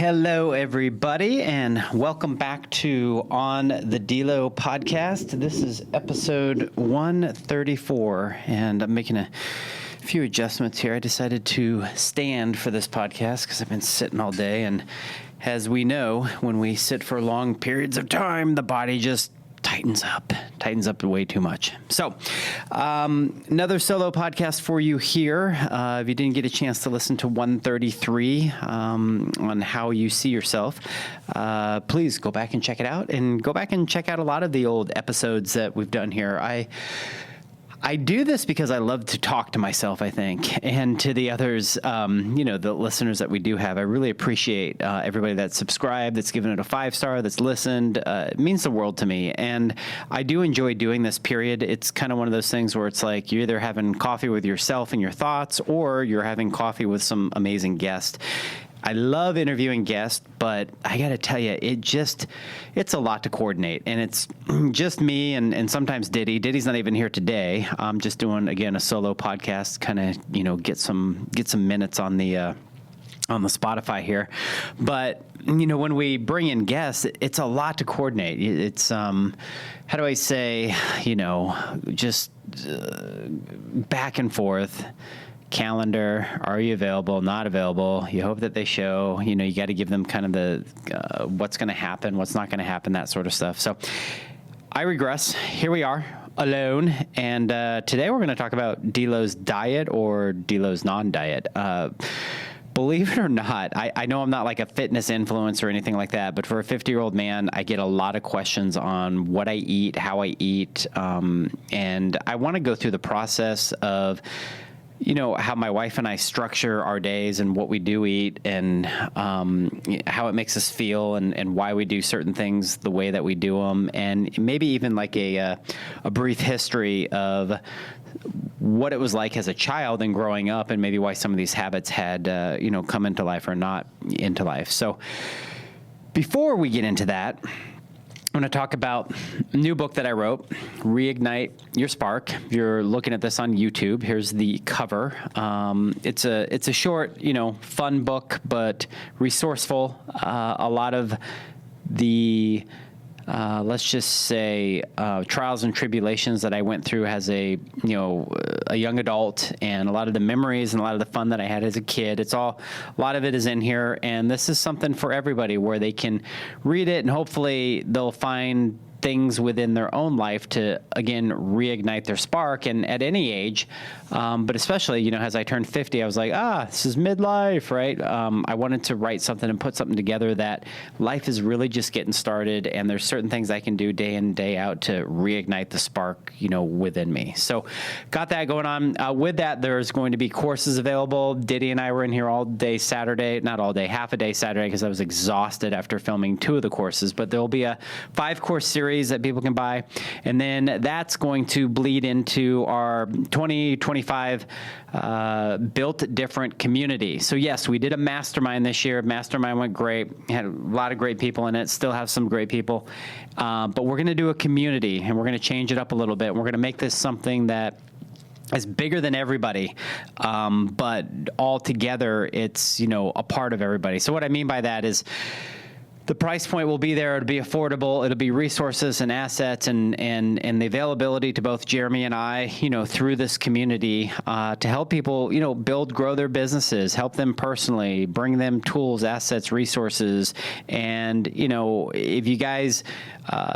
Hello, everybody, and welcome back to On the Delo podcast. This is episode 134, and I'm making a few adjustments here. I decided to stand for this podcast because I've been sitting all day, and as we know, when we sit for long periods of time, the body just tightens up way too much. So another solo podcast for you here. If you didn't get a chance to listen to 133 on how you see yourself, please go back and check it out, and go back and check out a lot of the old episodes that we've done here. I do this because I love to talk to myself, I think, and to the others, the listeners that we do have. I really appreciate everybody that's subscribed, that's given it a 5-star, that's listened. It means the world to me, and I do enjoy doing this, period. It's kind of one of those things where it's like you're either having coffee with yourself and your thoughts, or you're having coffee with some amazing guest. I love interviewing guests, but I got to tell you, it's a lot to coordinate, and it's just me and sometimes Diddy. Diddy's not even here today. I'm just doing, again, a solo podcast, kind of, get some minutes on the Spotify here. But, when we bring in guests, it's a lot to coordinate. It's, how do I say, just back and forth. Calendar, are you available, not available? You hope that they show, you got to give them kind of the what's going to happen, what's not going to happen, that sort of stuff. So I regress. Here we are, alone. And today we're going to talk about Delo's diet, or Delo's non-diet. Believe it or not, I know I'm not like a fitness influencer or anything like that, but for a 50-year-old man, I get a lot of questions on what I eat, how I eat, and I want to go through the process of how my wife and I structure our days and what we do eat, and how it makes us feel, and why we do certain things the way that we do them, and maybe even like a brief history of what it was like as a child and growing up, and maybe why some of these habits had come into life or not into life. So before we get into that, I'm going to talk about a new book that I wrote, Reignite Your Spark. If you're looking at this on YouTube, here's the cover. It's a short, fun book, but resourceful. A lot of the, let's just say, trials and tribulations that I went through as a young adult, and a lot of the memories and a lot of the fun that I had as a kid. A lot of it is in here, and this is something for everybody where they can read it, and hopefully they'll find things within their own life to, again, reignite their spark. And at any age, but especially, as I turned 50, I was like, this is midlife, right? I wanted to write something and put something together that life is really just getting started, and there's certain things I can do day in, day out to reignite the spark, within me. So got that going on. With that, there's going to be courses available. Diddy and I were in here all day Saturday, not all day, half a day Saturday, because I was exhausted after filming 2 of the courses, but there'll be a 5-course series that people can buy, and then that's going to bleed into our 2025 Built Different community. So yes, we did a mastermind this year. Mastermind went great. Had a lot of great people in it. Still have some great people, but we're going to do a community, and we're going to change it up a little bit. We're going to make this something that is bigger than everybody, but all together, it's a part of everybody. So what I mean by that is, the price point will be there. It'll be affordable. It'll be resources and assets and the availability to both Jeremy and I, through this community, to help people, build, grow their businesses, help them personally, bring them tools, assets, resources. And, if you guys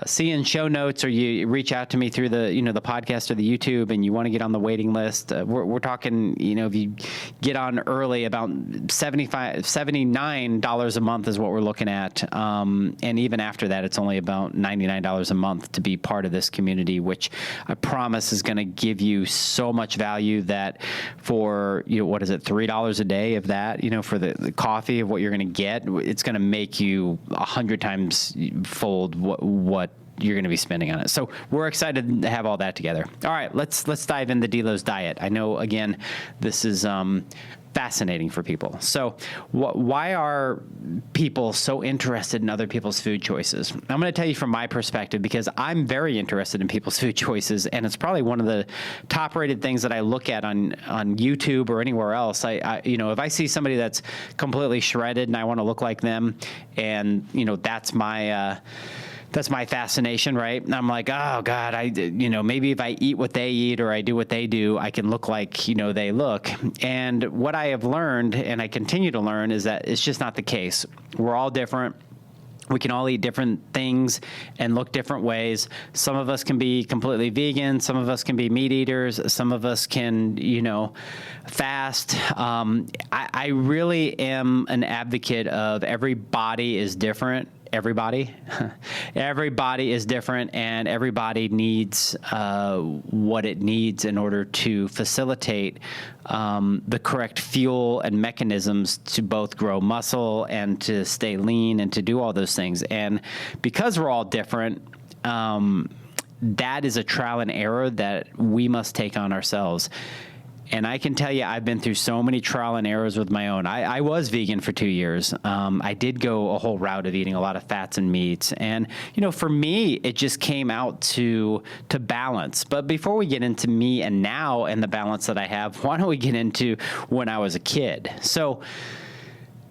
see in show notes, or you reach out to me through the, the podcast or the YouTube, and you want to get on the waiting list, we're talking, if you get on early, about $79 a month is what we're looking at. And even after that, it's only about $99 a month to be part of this community, which I promise is going to give you so much value that for, what is it, $3 a day of that, for the coffee of what you're going to get, it's going to make you 100 times fold what you're going to be spending on it. So we're excited to have all that together. All right, let's dive into Delo's diet. I know, again, this is fascinating for people. So why are people so interested in other people's food choices? I'm going to tell you from my perspective, because I'm very interested in people's food choices, and it's probably one of the top rated things that I look at on YouTube or anywhere else. I if I see somebody that's completely shredded and I want to look like them, and that's my fascination, right? And I'm like, oh God, maybe if I eat what they eat or I do what they do, I can look like, they look. And what I have learned, and I continue to learn, is that it's just not the case. We're all different. We can all eat different things and look different ways. Some of us can be completely vegan. Some of us can be meat eaters. Some of us can, fast. I really am an advocate of every body is different. Everybody is different, and everybody needs what it needs in order to facilitate the correct fuel and mechanisms to both grow muscle and to stay lean and to do all those things. And because we're all different, that is a trial and error that we must take on ourselves. And I can tell you, I've been through so many trial and errors with my own. I was vegan for 2 years. I did go a whole route of eating a lot of fats and meats. And, for me, it just came out to balance. But before we get into me and now and the balance that I have, why don't we get into when I was a kid? So,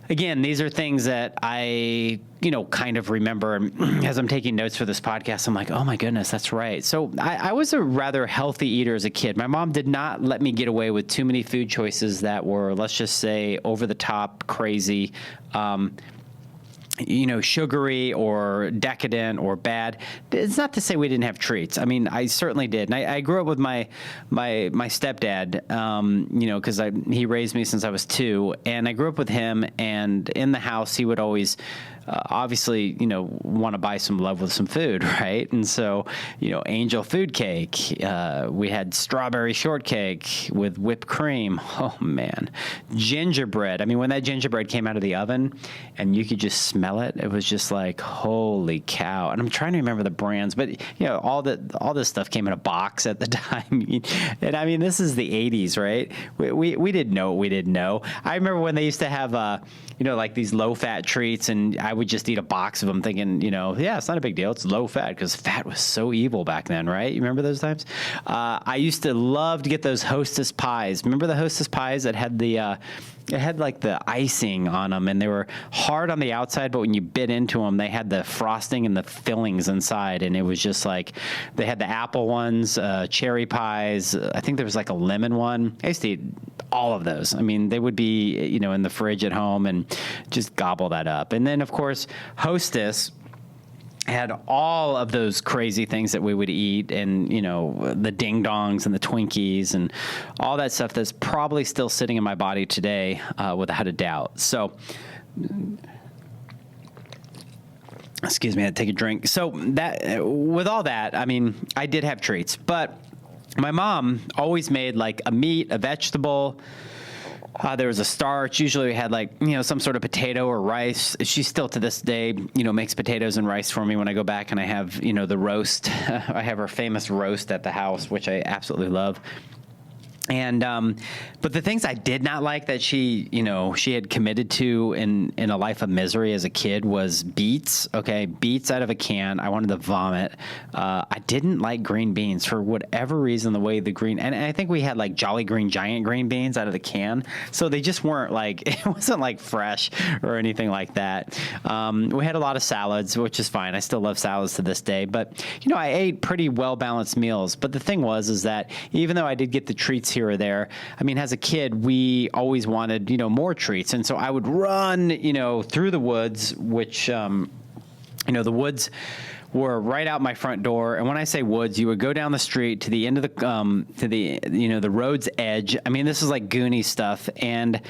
again, these are things that I, kind of remember. As I'm taking notes for this podcast, I'm like, oh my goodness, that's right. So I was a rather healthy eater as a kid. My mom did not let me get away with too many food choices that were, let's just say, over the top, crazy, sugary or decadent or bad. It's not to say we didn't have treats. I mean, I certainly did. And I grew up with my stepdad, because he raised me since I was 2, and I grew up with him, and in the house, he would always obviously, want to buy some love with some food, right? And so, angel food cake. We had strawberry shortcake with whipped cream. Oh man, gingerbread. I mean, when that gingerbread came out of the oven and you could just smell it, it was just like, holy cow. And I'm trying to remember the brands, but all this stuff came in a box at the time. And I mean, this is the 80s, right? We didn't know what we didn't know. I remember when they used to have, like these low fat treats, and I would just eat a box of them thinking, yeah, it's not a big deal. It's low fat, because fat was so evil back then, right? You remember those times? I used to love to get those Hostess pies. Remember the Hostess pies that had it had like the icing on them, and they were hard on the outside, but when you bit into them, they had the frosting and the fillings inside, and it was just like, they had the apple ones, cherry pies. I think there was like a lemon one. I used to eat all of those. I mean, they would be, in the fridge at home, and just gobble that up. And then, of course, Hostess had all of those crazy things that we would eat, and, the ding dongs and the Twinkies and all that stuff that's probably still sitting in my body today, without a doubt. So, excuse me, I had to take a drink. So with all that, I mean, I did have treats, but my mom always made like a meat, a vegetable. There was a starch. Usually we had some sort of potato or rice. She still to this day, makes potatoes and rice for me when I go back and I have, the roast. I have her famous roast at the house, which I absolutely love. And, but the things I did not like that she had committed to in a life of misery as a kid was beets. Okay. Beets out of a can. I wanted to vomit. I didn't like green beans for whatever reason, the way the green, and I think we had like Jolly Green Giant green beans out of the can. So they just weren't it wasn't like fresh or anything like that. We had a lot of salads, which is fine. I still love salads to this day, but I ate pretty well-balanced meals. But the thing is that even though I did get the treats here or there, I mean, as a kid, we always wanted, more treats. And so I would run, through the woods, which, the woods were right out my front door. And when I say woods, you would go down the street to the end of the road's edge. I mean, this is like Goonies stuff. And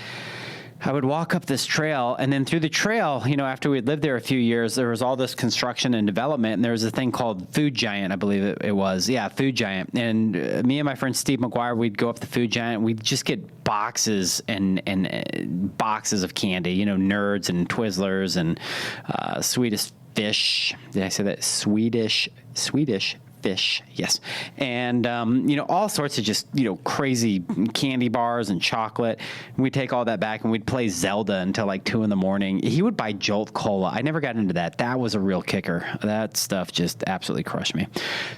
I would walk up this trail, and then through the trail, after we'd lived there a few years, there was all this construction and development, and there was a thing called Food Giant, I believe it was. Yeah, Food Giant. And me and my friend Steve McGuire, we'd go up the Food Giant. We'd just get boxes and boxes of candy, Nerds and Twizzlers and Swedish Fish. Did I say that? Swedish fish, yes. And, all sorts of just, crazy candy bars and chocolate. We'd take all that back and we'd play Zelda until like 2 a.m. He would buy Jolt Cola. I never got into that. That was a real kicker. That stuff just absolutely crushed me.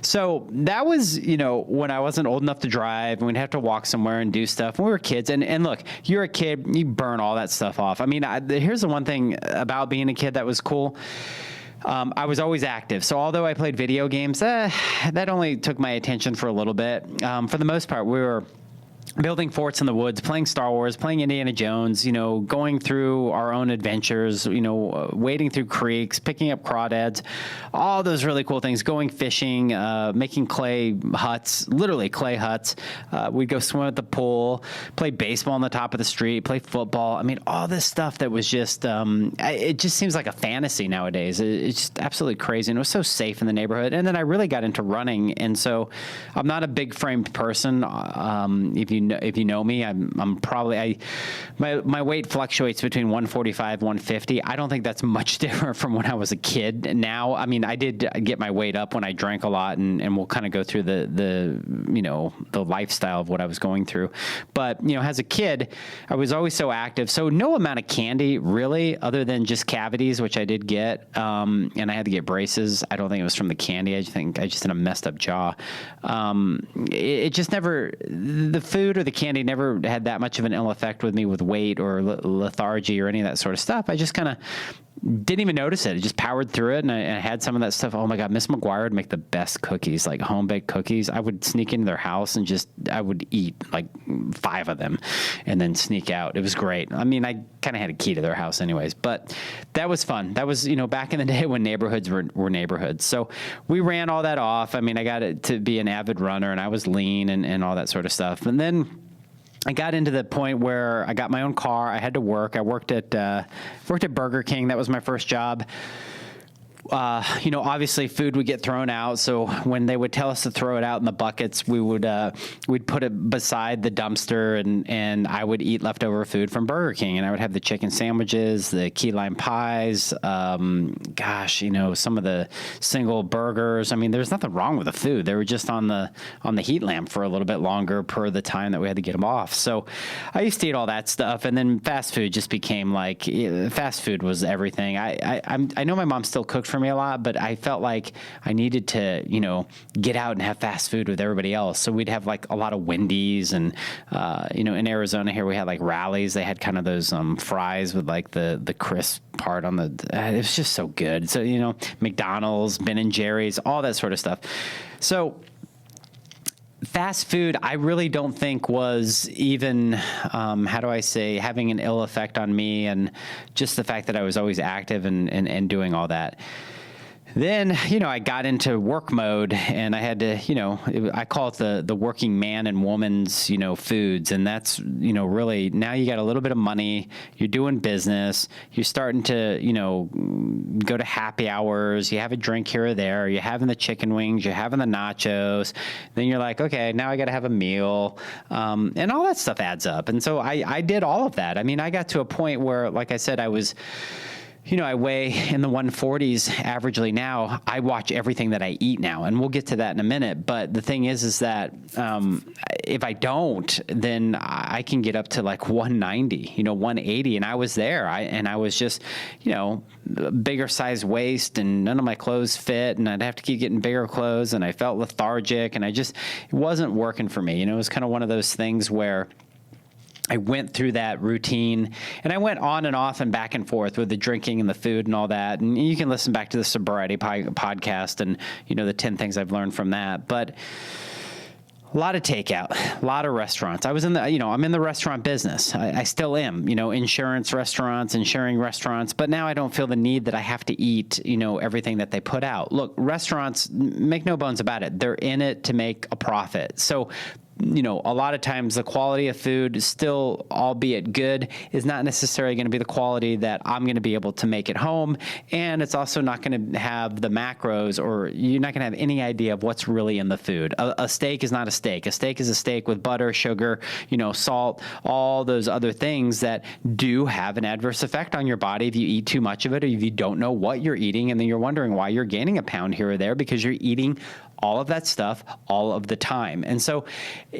So that was, when I wasn't old enough to drive, and we'd have to walk somewhere and do stuff when we were kids. And look, you're a kid, you burn all that stuff off. I mean, here's the one thing about being a kid that was cool. I was always active. So although I played video games, that only took my attention for a little bit. For the most part, we were building forts in the woods, playing Star Wars, playing Indiana Jones, going through our own adventures, wading through creeks, picking up crawdads, all those really cool things, going fishing, making clay huts, literally clay huts. We'd go swim at the pool, play baseball on the top of the street, play football. I mean, all this stuff that was just, it just seems like a fantasy nowadays. It's just absolutely crazy. And it was so safe in the neighborhood. And then I really got into running. And so I'm not a big framed person. If you know me, I'm probably, my weight fluctuates between 145, 150. I don't think that's much different from when I was a kid. Now, I mean, I did get my weight up when I drank a lot, and we'll kind of go through the lifestyle of what I was going through. But, as a kid, I was always so active. So no amount of candy really, other than just cavities, which I did get. And I had to get braces. I don't think it was from the candy. I think I just had a messed up jaw. It just never, the food or the candy never had that much of an ill effect with me with weight or lethargy or any of that sort of stuff. I just kind of didn't even notice it. I just powered through it, and I had some of that stuff. Oh my God, Miss McGuire would make the best cookies, like home-baked cookies. I would sneak into their house and I would eat like 5 of them and then sneak out. It was great. I mean, I kind of had a key to their house anyways, but that was fun. That was, back in the day when neighborhoods were neighborhoods. So we ran all that off. I mean, I got it to be an avid runner, and I was lean and all that sort of stuff. And then I got into the point where I got my own car. I had to work. I worked at Burger King. That was my first job. Obviously food would get thrown out. So when they would tell us to throw it out in the buckets, we'd put it beside the dumpster, and I would eat leftover food from Burger King, and I would have the chicken sandwiches, the key lime pies, some of the single burgers. I mean, there's nothing wrong with the food. They were just on the heat lamp for a little bit longer per the time that we had to get them off. So I used to eat all that stuff, and then fast food just became like, fast food was everything. I know my mom still cooked for me a lot, but I felt like I needed to, get out and have fast food with everybody else. So we'd have like a lot of Wendy's, and, in Arizona here, we had like Rallies. They had kind of those fries with like the crisp part on it was just so good. So, McDonald's, Ben and Jerry's, all that sort of stuff. So fast food, I really don't think was even, having an ill effect on me, and just the fact that I was always active and doing all that. Then, I got into work mode, and I had to, I call it the working man and woman's, foods. And that's, really, now you got a little bit of money, you're doing business, you're starting to, go to happy hours, you have a drink here or there, you're having the chicken wings, you're having the nachos. Then you're like, okay, now I got to have a meal. And all that stuff adds up. And so I did all of that. I mean, I got to a point where, like I said, I was, I weigh in the 140s averagely now. I watch everything that I eat now, and we'll get to that in a minute. But the thing is that if I don't, then I can get up to like 190, 180. And I was there. I was just, bigger size waist, and none of my clothes fit, and I'd have to keep getting bigger clothes, and I felt lethargic, and it wasn't working for me. It was kind of one of those things where I went through that routine, and I went on and off and back and forth with the drinking and the food and all that. And you can listen back to the sobriety podcast and, the 10 things I've learned from that. But a lot of takeout, a lot of restaurants. I was in I'm in the restaurant business. I still am, insurance restaurants, insuring restaurants, but now I don't feel the need that I have to eat, everything that they put out. Look, restaurants, make no bones about it, they're in it to make a profit. So a lot of times the quality of food, still, albeit good, is not necessarily going to be the quality that I'm going to be able to make at home. And it's also not going to have the macros, or you're not going to have any idea of what's really in the food. A steak is not a steak. A steak is a steak with butter, sugar, salt, all those other things that do have an adverse effect on your body if you eat too much of it, or if you don't know what you're eating, and then you're wondering why you're gaining a pound here or there, because you're eating all of that stuff all of the time. And so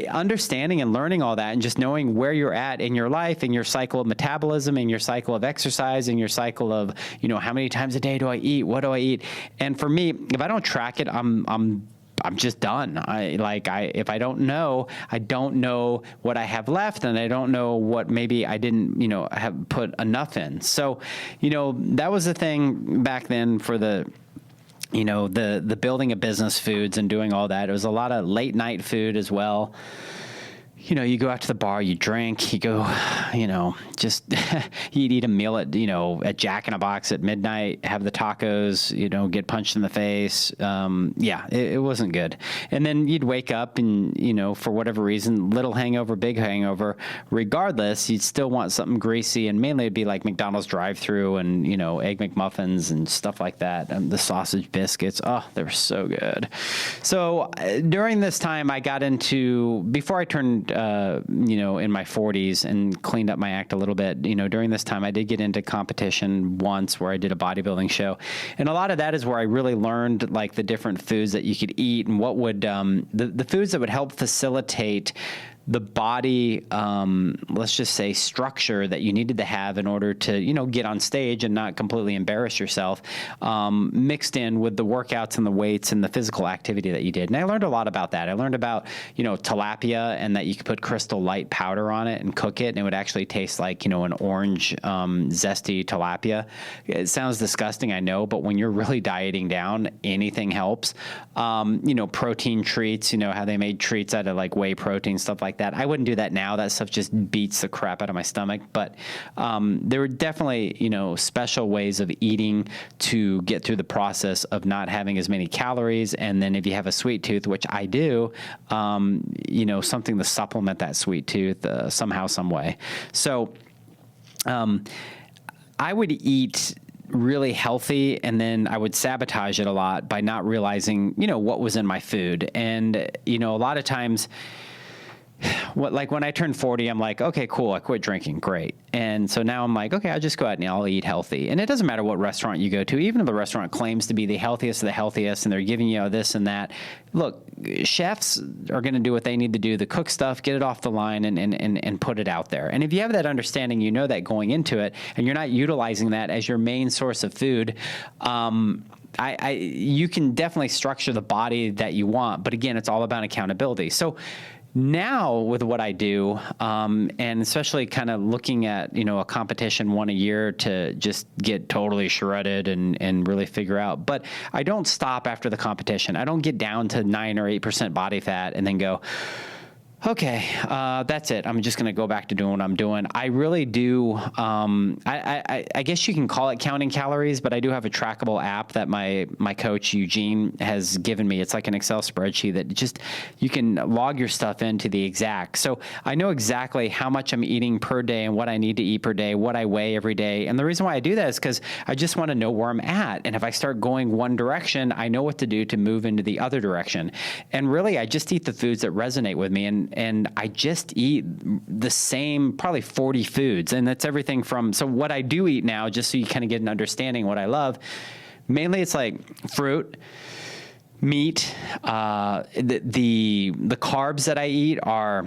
understanding and learning all that and just knowing where you're at in your life, in your cycle of metabolism, in your cycle of exercise, in your cycle of, how many times a day do I eat? What do I eat? And for me, if I don't track it, I'm just done. If I don't know, I don't know what I have left, and I don't know what maybe I didn't, have put enough in. So, that was the thing back then for the building of business foods and doing all that. It was a lot of late night food as well. You go out to the bar, you drink, you go, just you'd eat a meal at Jack in a Box at midnight, have the tacos, get punched in the face. It wasn't good. And then you'd wake up and, for whatever reason, little hangover, big hangover, regardless, you'd still want something greasy. And mainly it'd be like McDonald's drive-thru and, Egg McMuffins and stuff like that. The sausage biscuits. Oh, they were so good. So during this time I got into, before I turned, in my 40s and cleaned up my act a little bit, during this time I did get into competition once where I did a bodybuilding show. And a lot of that is where I really learned like the different foods that you could eat and what would, the foods that would help facilitate the body, let's just say structure that you needed to have in order to, get on stage and not completely embarrass yourself, mixed in with the workouts and the weights and the physical activity that you did. And I learned a lot about that. I learned about, tilapia and that you could put Crystal Light powder on it and cook it. And it would actually taste like, an orange, zesty tilapia. It sounds disgusting, I know, but when you're really dieting down, anything helps. Protein treats, how they made treats out of like whey protein, stuff like that. I wouldn't do that now. That stuff just beats the crap out of my stomach. But there were definitely, special ways of eating to get through the process of not having as many calories. And then if you have a sweet tooth, which I do, something to supplement that sweet tooth somehow, some way. So I would eat really healthy, and then I would sabotage it a lot by not realizing, what was in my food. And, a lot of times, when I turned 40, I'm like, okay, cool, I quit drinking, great. And so now I'm like, okay, I'll just go out and I'll eat healthy. And it doesn't matter what restaurant you go to, even if the restaurant claims to be the healthiest of the healthiest and they're giving you this and that. Look, chefs are going to do what they need to do, the cook stuff, get it off the line and put it out there. And if you have that understanding, that going into it, and you're not utilizing that as your main source of food, you can definitely structure the body that you want. But again, it's all about accountability. So now with what I do, and especially kind of looking at, a competition one a year to just get totally shredded and really figure out, but I don't stop after the competition. I don't get down to 9 or 8% body fat and then go, okay, that's it. I'm just going to go back to doing what I'm doing. I really do. I guess you can call it counting calories, but I do have a trackable app that my coach Eugene has given me. It's like an Excel spreadsheet that just you can log your stuff into the exact. So I know exactly how much I'm eating per day and what I need to eat per day, what I weigh every day. And the reason why I do that is because I just want to know where I'm at. And if I start going one direction, I know what to do to move into the other direction. And really, I just eat the foods that resonate with me. And I just eat the same, probably 40 foods. And that's everything from, so what I do eat now, just so you kind of get an understanding of what I love, mainly it's like fruit, meat. The carbs that I eat are,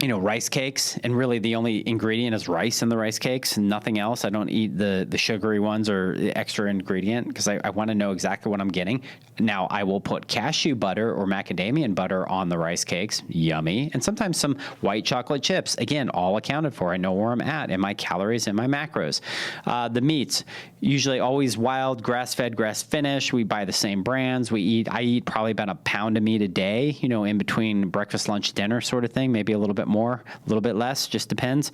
rice cakes, and really the only ingredient is rice in the rice cakes and nothing else. I don't eat the sugary ones or the extra ingredient because I want to know exactly what I'm getting. Now, I will put cashew butter or macadamia butter on the rice cakes. Yummy. And sometimes some white chocolate chips. Again, all accounted for. I know where I'm at in my calories and my macros. The meats, usually always wild, grass-fed, grass-finished. We buy the same brands. I eat probably about a pound of meat a day, in between breakfast, lunch, dinner sort of thing, maybe a little bit more, a little bit less, just depends.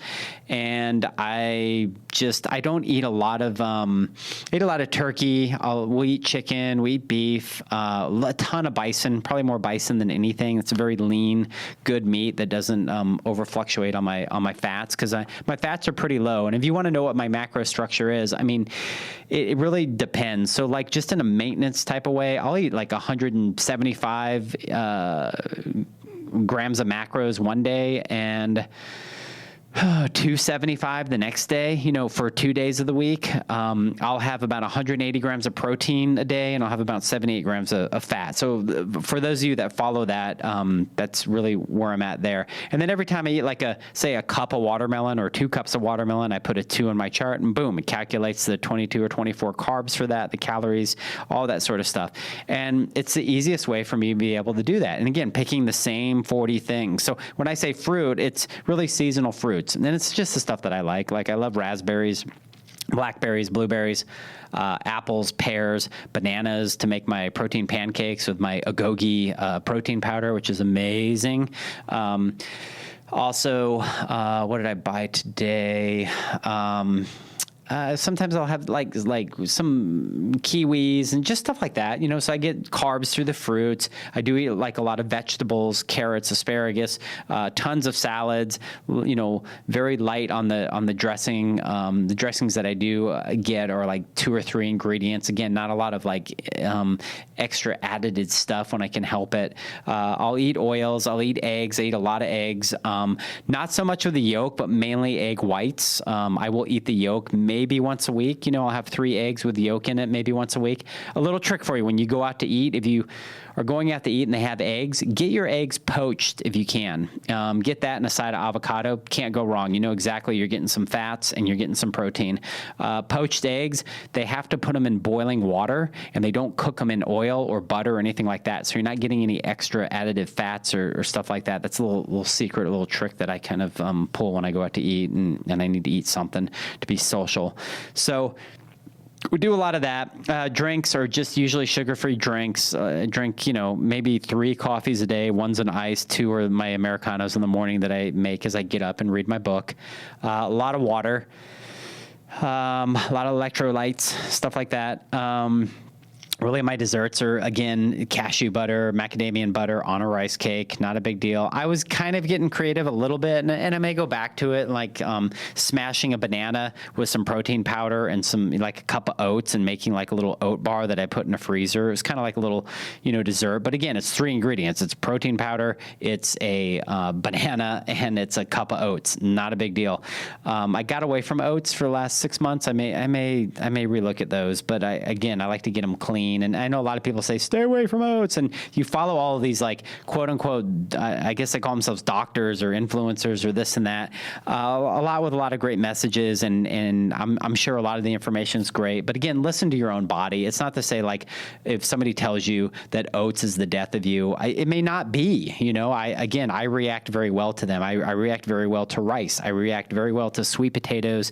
And I don't eat a lot of turkey. We'll eat chicken, we eat beef, a ton of bison, probably more bison than anything. It's a very lean, good meat that doesn't over fluctuate on my fats, because my fats are pretty low. And if you want to know what my macro structure is, it really depends. So like just in a maintenance type of way, I'll eat like 175 grams of macros one day, and 275 the next day, for 2 days of the week. I'll have about 180 grams of protein a day, and I'll have about 78 grams of fat. So for those of you that follow that, that's really where I'm at there. And then every time I eat say a cup of watermelon or 2 cups of watermelon, I put a 2 on my chart, and boom, it calculates the 22 or 24 carbs for that, the calories, all that sort of stuff. And it's the easiest way for me to be able to do that. And again, picking the same 40 things. So when I say fruit, it's really seasonal fruits. And then it's just the stuff that I like. Like I love raspberries, blackberries, blueberries, apples, pears, bananas to make my protein pancakes with my agogi protein powder, which is amazing. Also, what did I buy today? Sometimes I'll have like some kiwis and just stuff like that, so I get carbs through the fruits. I do eat a lot of vegetables, carrots, asparagus, tons of salads, very light on the dressing. The dressings that I do get are like 2 or 3 ingredients. Again, not a lot of extra added stuff when I can help it. I'll eat oils. I'll eat eggs. I eat a lot of eggs. Not so much of the yolk, but mainly egg whites. I will eat the yolk maybe once a week. I'll have 3 eggs with yolk in it maybe once a week. A little trick for you when you go out to eat. If you are going out to eat and they have eggs, get your eggs poached if you can. Get that and a side of avocado. Can't go wrong. You know exactly you're getting some fats and you're getting some protein. Poached eggs, they have to put them in boiling water, and they don't cook them in oil or butter or anything like that. So you're not getting any extra additive fats or stuff like that. That's a little secret, a little trick that I kind of pull when I go out to eat and I need to eat something to be social. So we do a lot of that. Drinks are just usually sugar-free drinks. Drink, maybe 3 coffees a day. 1's an ice, 2 are my Americanos in the morning that I make as I get up and read my book. A lot of water. A lot of electrolytes, stuff like that. Really, my desserts are, again, cashew butter, macadamia butter on a rice cake. Not a big deal. I was kind of getting creative a little bit, and I may go back to it, like smashing a banana with some protein powder and some, a cup of oats, and making a little oat bar that I put in a freezer. It's kind of like a little, dessert. But again, it's 3 ingredients. It's protein powder, it's a banana, and it's a cup of oats. Not a big deal. I got away from oats for the last 6 months. I may relook at those, but I like to get them clean. And I know a lot of people say, stay away from oats. And you follow all of these, quote unquote, I guess they call themselves doctors or influencers or this and that. A lot with a lot of great messages. And I'm sure a lot of the information is great. But again, listen to your own body. It's not to say, if somebody tells you that oats is the death of you, it may not be. I react very well to them. I react very well to rice. I react very well to sweet potatoes,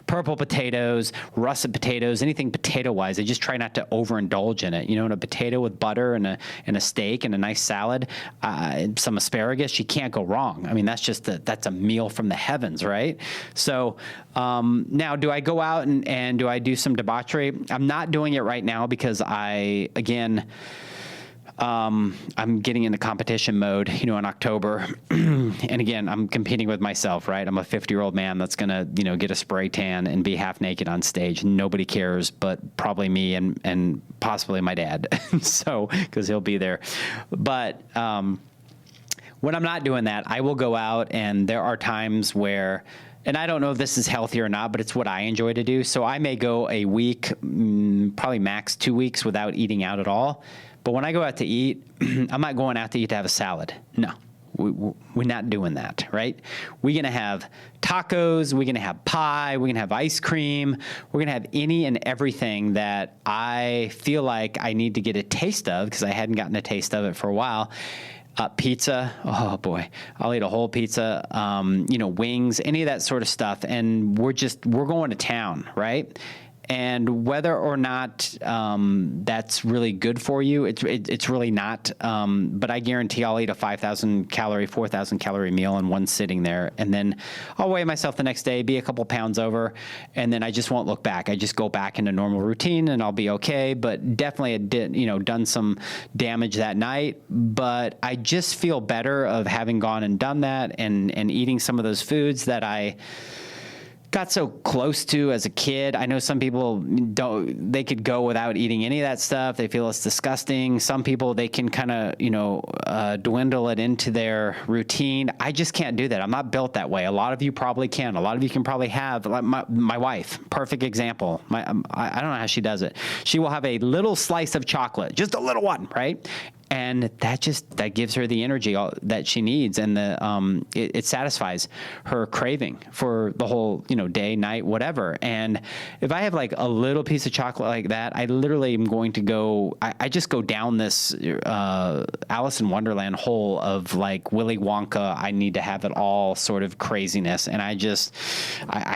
purple potatoes, russet potatoes, anything potato-wise. I just try not to overindulge in it. In a potato with butter and a steak and a nice salad, some asparagus, you can't go wrong. I mean, that's a meal from the heavens, right? So now, do I go out and do I do some debauchery? I'm not doing it right now because I'm getting into competition mode, in October. And again, I'm competing with myself, right? I'm a 50-year-old man that's going to, get a spray tan and be half naked on stage. Nobody cares, but probably me and possibly my dad. So, because he'll be there. But when I'm not doing that, I will go out, and there are times where, and I don't know if this is healthy or not, but it's what I enjoy to do. So I may go a week, probably max 2 weeks without eating out at all. But when I go out to eat, I'm not going out to eat to have a salad. No, we're not doing that, right? We're going to have tacos. We're going to have pie. We're going to have ice cream. We're going to have any and everything that I feel like I need to get a taste of, because I hadn't gotten a taste of it for a while. Pizza, oh boy, I'll eat a whole pizza, wings, any of that sort of stuff. And we're going to town, right? And whether or not that's really good for you, it's really not. But I guarantee I'll eat a 5,000 calorie, 4,000 calorie meal in one sitting there. And then I'll weigh myself the next day, be a couple pounds over, and then I just won't look back. I just go back into normal routine and I'll be okay. But definitely it did, done some damage that night. But I just feel better of having gone and done that and eating some of those foods that I got so close to as a kid. I know some people they could go without eating any of that stuff. They feel it's disgusting. Some people, they can kind of, dwindle it into their routine. I just can't do that. I'm not built that way. A lot of you probably can. A lot of you can probably have, like my wife, perfect example. I don't know how she does it. She will have a little slice of chocolate, just a little one, right? And that gives her the energy that she needs, and it satisfies her craving for the whole, day, night, whatever. And if I have like a little piece of chocolate like that, I literally am going to go. I just go down this Alice in Wonderland hole of like Willy Wonka. I need to have it all sort of craziness, and I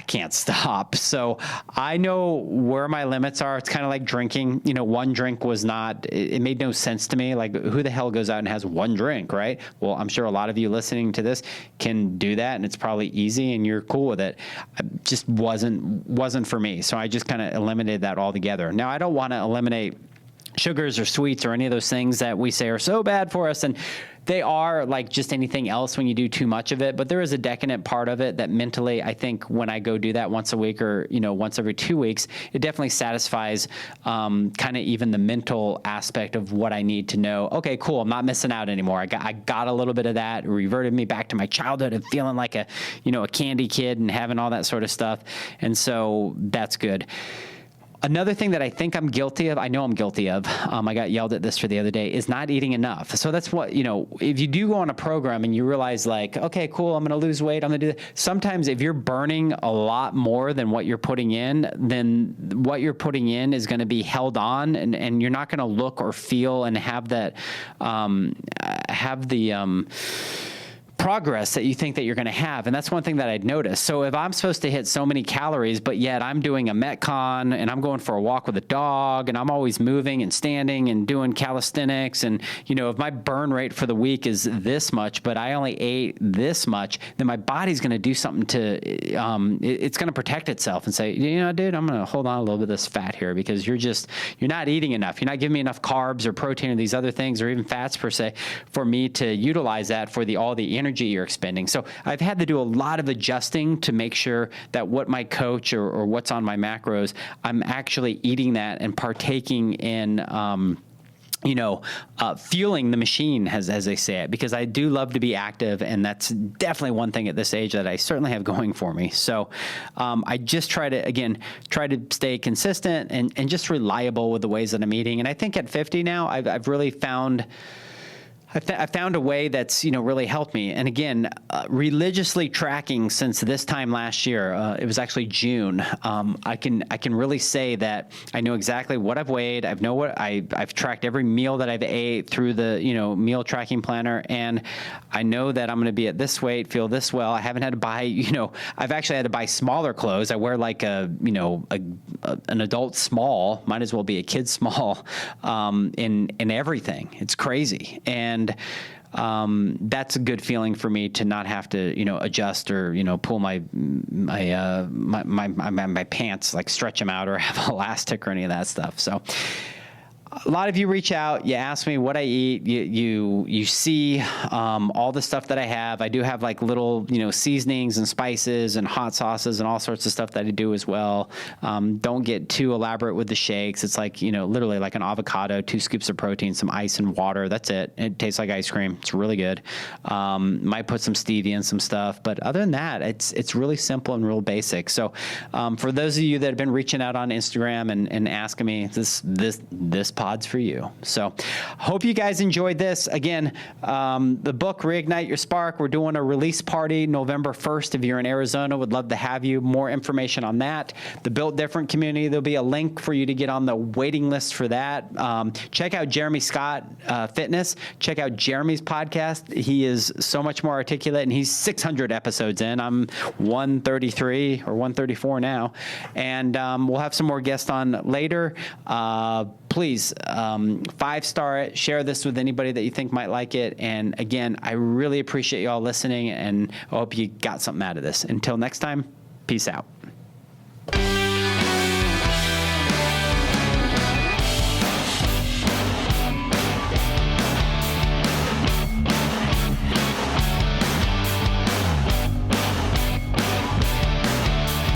can't stop. So I know where my limits are. It's kind of like drinking. One drink was not. It made no sense to me. Like, who the hell goes out and has one drink, right? Well, I'm sure a lot of you listening to this can do that, and it's probably easy and you're cool with it. It just wasn't for me. So I just kind of eliminated that altogether. Now, I don't want to eliminate sugars or sweets or any of those things that we say are so bad for us, and they are like just anything else when you do too much of it. But there is a decadent part of it that mentally, I think when I go do that once a week or, once every 2 weeks, it definitely satisfies kind of even the mental aspect of what I need to know. Okay, cool. I'm not missing out anymore. I got a little bit of that. It reverted me back to my childhood of feeling like a candy kid and having all that sort of stuff. And so that's good. Another thing that I think I'm guilty of, I know I'm guilty of, I got yelled at this for the other day, is not eating enough. So that's what, if you do go on a program and you realize like, okay, cool, I'm going to lose weight, I'm going to do that. Sometimes if you're burning a lot more than what you're putting in, then what you're putting in is going to be held on, and you're not going to look or feel and have that, progress that you think that you're going to have. And that's one thing that I'd noticed. So if I'm supposed to hit so many calories, but yet I'm doing a Metcon and I'm going for a walk with a dog and I'm always moving and standing and doing calisthenics, and if my burn rate for the week is this much, but I only ate this much, then my body's going to do something to, it's going to protect itself and say, dude, I'm going to hold on a little bit of this fat here because you're not eating enough. You're not giving me enough carbs or protein or these other things or even fats per se for me to utilize that for all the energy you're expending. So I've had to do a lot of adjusting to make sure that what my coach or what's on my macros, I'm actually eating that and partaking in, fueling the machine, as they say it, because I do love to be active, and that's definitely one thing at this age that I certainly have going for me. So I just try to stay consistent and just reliable with the ways that I'm eating. And I think at 50 now, I've really found I found a way that's, really helped me. And again, religiously tracking since this time last year, it was actually June. I can really say that I know exactly what I've weighed. I've tracked every meal that I've ate through the, meal tracking planner. And I know that I'm going to be at this weight, feel this well. I haven't had to buy, I've actually had to buy smaller clothes. I wear like an adult small, might as well be a kid small, in everything. It's crazy. And that's a good feeling for me to not have to, adjust or, pull my pants, like stretch them out or have elastic or any of that stuff. So a lot of you reach out, you ask me what I eat, you see all the stuff that I have. I do have like little, seasonings and spices and hot sauces and all sorts of stuff that I do as well. Don't get too elaborate with the shakes. It's like, literally like an avocado, 2 scoops of protein, some ice and water. That's it. It tastes like ice cream. It's really good. Might put some stevia in some stuff, but other than that, it's really simple and real basic. So for those of you that have been reaching out on Instagram and asking me, this pod's for you. So hope you guys enjoyed this. Again, the book, Reignite Your Spark, we're doing a release party November 1st. If you're in Arizona, would love to have you. More information on that. The Built Different community, there'll be a link for you to get on the waiting list for that. Check out Jeremy Scott Fitness. Check out Jeremy's podcast. He is so much more articulate, and he's 600 episodes in. I'm 133 or 134 now. And we'll have some more guests on later. Please 5-star it, share this with anybody that you think might like it. And again, I really appreciate you all listening, and I hope you got something out of this. Until next time, peace out.